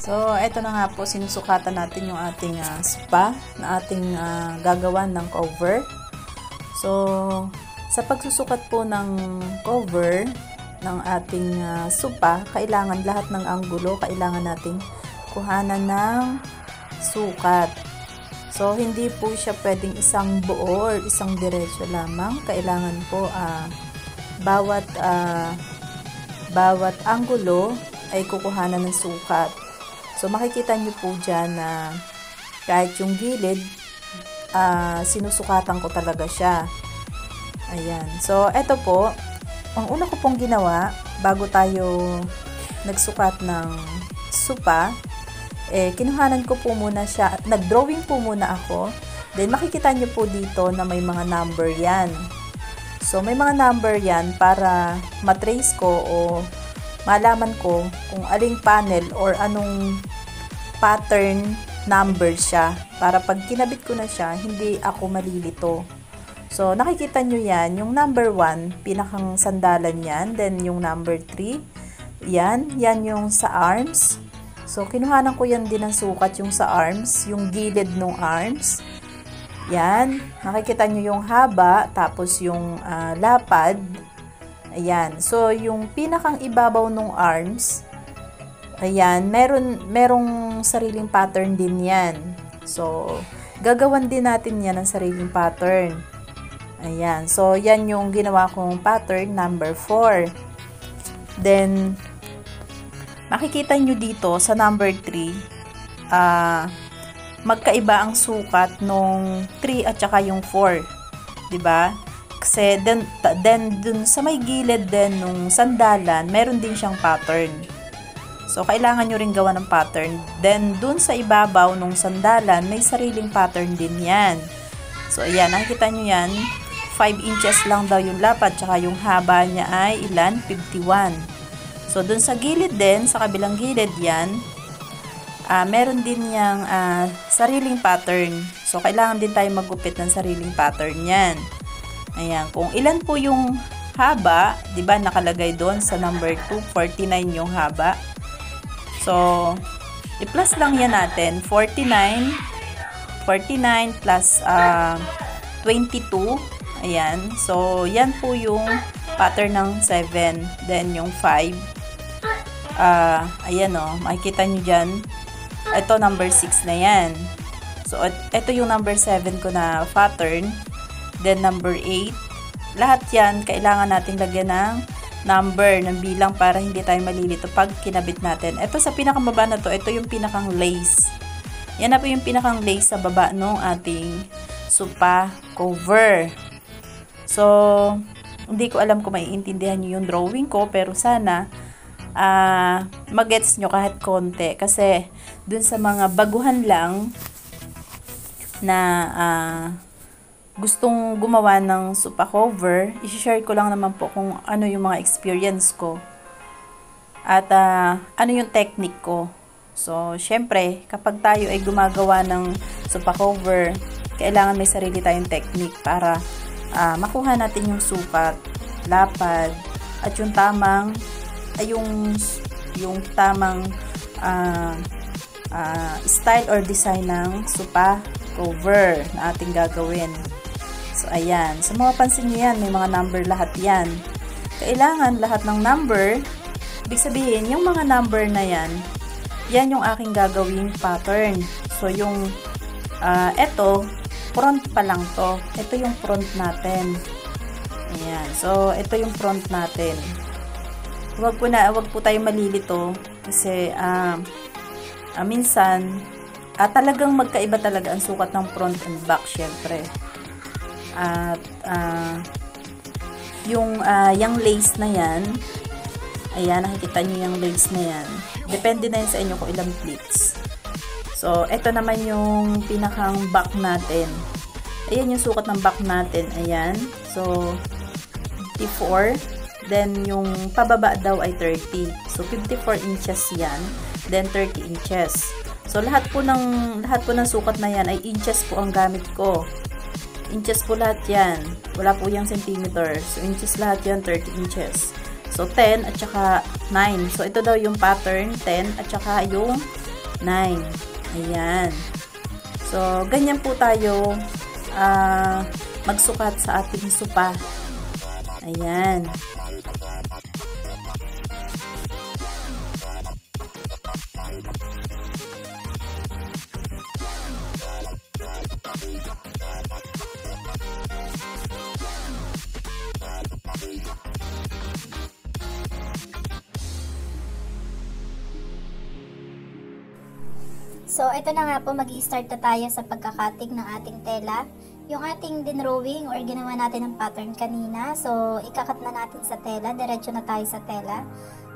So, ito na nga po, sinusukatan natin yung ating spa na ating gagawan ng cover. So, sa pagsusukat po ng cover ng ating spa, kailangan lahat ng anggulo, kailangan nating kuhanan ng sukat. So, hindi po siya pwedeng isang buo or isang diretso lamang. Kailangan po bawat anggulo ay kukuhanan ng sukat. So, makikita nyo po dyan na kahit yung gilid, sinusukatan ko talaga siya. Ayan. So, eto po, ang una ko pong ginawa, bago tayo nagsukat ng spa, kinuhanan ko po muna siya, nag-drawing po muna ako. Then, makikita nyo po dito na may mga number yan. So, may mga number yan para matrace ko o malaman ko kung aling panel or anong pattern number siya. Para pag kinabit ko na siya, hindi ako malilito. So, nakikita nyo yan. Yung number 1, pinakang sandalan yan. Then, yung number 3, yan yung sa arms. So, kinuhanan ko yan din ng sukat yung sa arms, yung gilid ng arms. Yan. Nakikita nyo yung haba, tapos yung lapad. Ayan. So, yung pinakang ibabaw ng arms, ayan, merong sariling pattern din yan. So, gagawan din natin yan ng sariling pattern. Ayan. So, yan yung ginawa kong pattern number 4. Then, makikita nyo dito sa number 3, magkaiba ang sukat nung 3 at saka yung 4. Diba? Kasi then dun sa may gilid din nung sandalan, meron din siyang pattern. So, kailangan nyo rin gawa ng pattern. Then, dun sa ibabaw nung sandalan, may sariling pattern din yan. So, ayan, nakikita nyo yan. 5 inches lang daw yung lapad, tsaka yung haba niya ay ilan? 51. So, dun sa gilid din, sa kabilang gilid yan, meron din yung sariling pattern. So, kailangan din tayo maggupit ng sariling pattern yan. Ayan, kung ilan po yung haba, 'di ba nakalagay doon sa number 2, 49 yung haba. So, i-plus lang yan natin, 49 plus 22. Ayan, so yan po yung pattern ng 7, then yung 5. Ayan o, makikita nyo dyan. Ito number 6 na yan. So, ito yung number 7 ko na pattern. Then, number 8. Lahat yan, kailangan nating lagyan ng number, ng bilang para hindi tayo malilito pag kinabit natin. Ito sa pinakababa na to, ito yung pinakang lace. Yan na po yung pinakang lace sa baba ng ating spa cover. So, hindi ko alam kung maiintindihan nyo yung drawing ko, pero sana magets nyo kahit konti. Kasi, dun sa mga baguhan lang na gustong gumawa ng spa cover, i-share ko lang naman po kung ano yung mga experience ko at ano yung technique ko. So, syempre, kapag tayo ay gumagawa ng spa cover, kailangan may sarili tayong technique para makuha natin yung sukat, lapad, at yung tamang style or design ng spa cover na ating gagawin. So, ayan. So, mapapansin nyo yan. May mga number lahat yan. Kailangan lahat ng number, ibig sabihin, yung mga number na yan, yan yung aking gagawing pattern. So, yung, eto, front pa lang to. Ito yung front natin. Ayan. So, ito yung front natin. Huwag po tayo malilito kasi, minsan, talagang magkaiba talaga ang sukat ng front and back, syempre. At yung lace na yan, ayan, nakikita nyo yung lace na yan. Depende na yun sa inyo kung ilang pleats. So, ito naman yung pinakang back natin. Ayan yung sukat ng back natin. Ayan. So, 54. Then, yung pababa daw ay 30. So, 54 inches yan. Then, 30 inches. So, lahat po ng sukat na yan ay inches po ang gamit ko. Inches po lahat yan. Wala po yung centimeter. So, inches lahat yan, 30 inches. So, 10 at saka 9. So, ito daw yung pattern, 10 at saka yung 9. Ayan. So, ganyan po tayo magsukat sa ating supa. Ayan. So, ito na nga po, mag-i-start na tayo sa pagkakating ng ating tela. Yung ating dinrowing or ginawa natin ng pattern kanina, so ikakat na natin sa tela, diretso na tayo sa tela.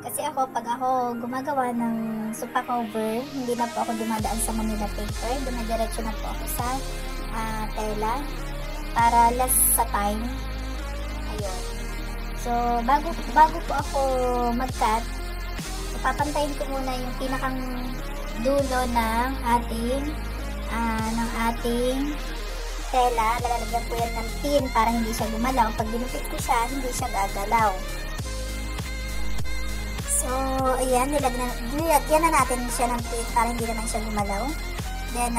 Kasi pag ako gumagawa ng supa cover, hindi na po ako dumadaan sa Manila paper, dumidiretso na po ako sa tela para less sa time. Ayun. So, bago po ako mag-cut, papantayin ko muna yung pinakang dulo ng ating tela. Lalagyan ko yan ng pin para hindi siya gumalaw. Pag dinupit ko siya, hindi siya gagalaw. So, ayan, nilagyan na natin siya ng pin para hindi naman siya gumalaw. Then,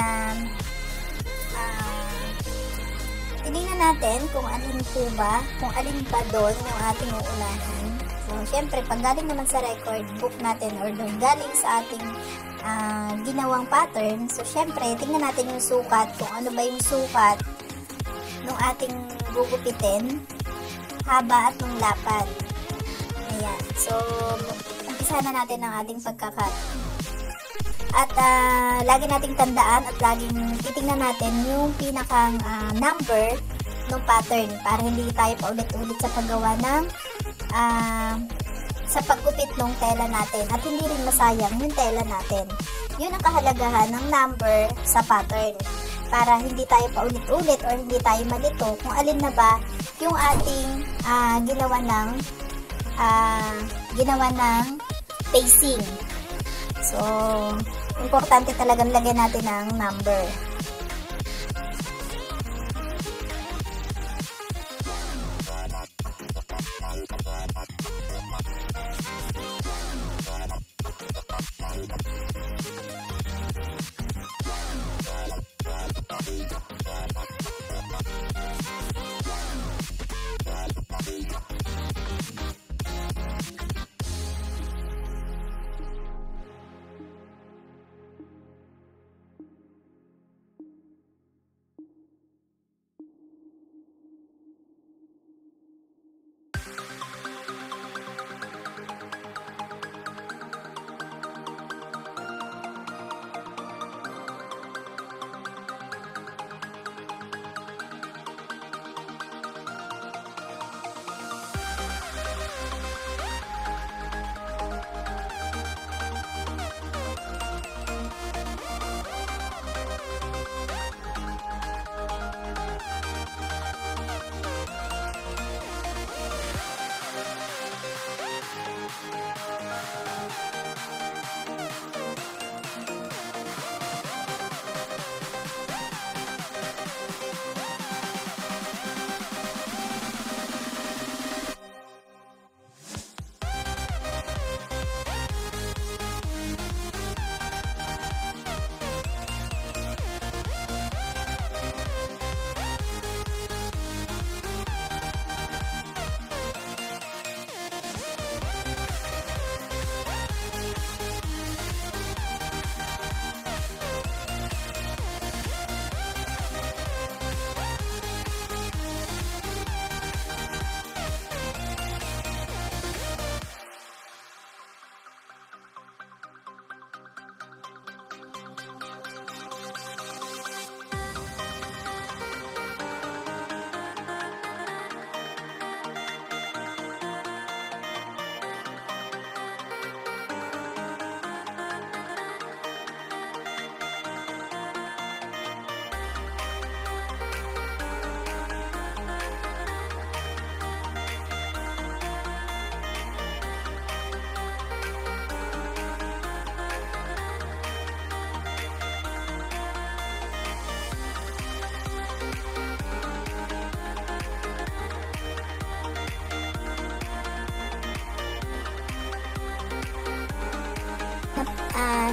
tinignan natin kung alin ba doon yung ating uunahin. So, syempre, pag galing naman sa record book natin or doon galing sa ating ginawang pattern, so syempre, tingnan natin yung sukat, kung ano ba yung sukat ng ating gugupitin, haba at ng lapad. Ayan. So, umpisa na natin ang ating pagkakat. At lagi nating tandaan at laging titingnan natin yung pinakang number ng pattern para hindi tayo paulit-ulit sa paggawa ng sa paggupit ng tela natin at hindi rin masayang yung tela natin. Yun ang kahalagahan ng number sa pattern para hindi tayo paulit-ulit or hindi tayo malito kung alin na ba yung ating ginawa ng pacing. So, importante talagang lagyan natin ng number.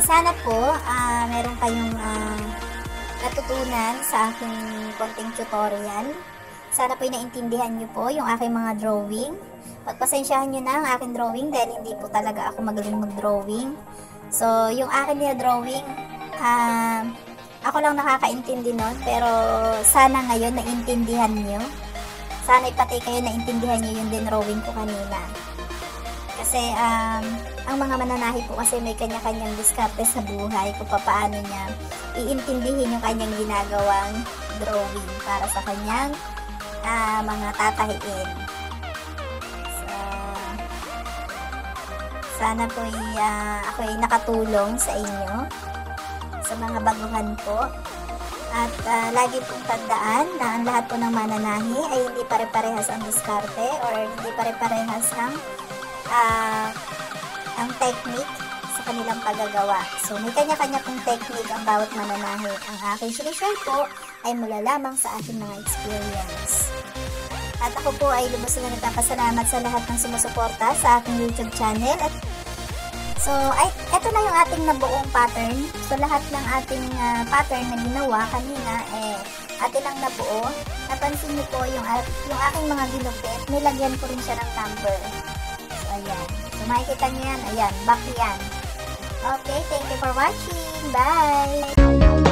Sana po meron kayong natutunan sa aking konting tutorial. Sana po naintindihan nyo po yung aking mga drawing. Pagpasensyahan nyo na ang aking drawing dahil hindi po talaga ako magaling mag-drawing. So, yung aking drawing, ako lang nakakaintindi nun, pero sana ngayon naintindihan nyo. Sana pati kayo naintindihan nyo yung drawing ko kanina. Kasi, ang mga mananahi po kasi may kanya-kanyang diskarte sa buhay kung paano niya iintindihin yung kanyang ginagawang drawing para sa kanyang mga tatahiin. So, sana po ako ay nakatulong sa inyo sa mga baguhan po. At lagi pong tandaan na ang lahat po ng mananahi ay hindi pare-parehas ang diskarte or hindi pare-parehas ang technique sa kanilang paggagawa. So, may kanya-kanya pong technique ang bawat mananahi. Ang aking sinishare po ay mula lamang sa aking mga experience. At ako po ay lubos na nagpapasalamat sa lahat ng sumusuporta sa aking YouTube channel. So, eto na yung ating nabuong pattern. So, lahat ng ating pattern na ginawa kanina, atin lang nabuo. Napansin niyo po yung aking mga ginupit, nilagyan ko rin siya ng number. So, ayan. So, makikita niyo yan. Ayan, back yan. Okay, thank you for watching. Bye!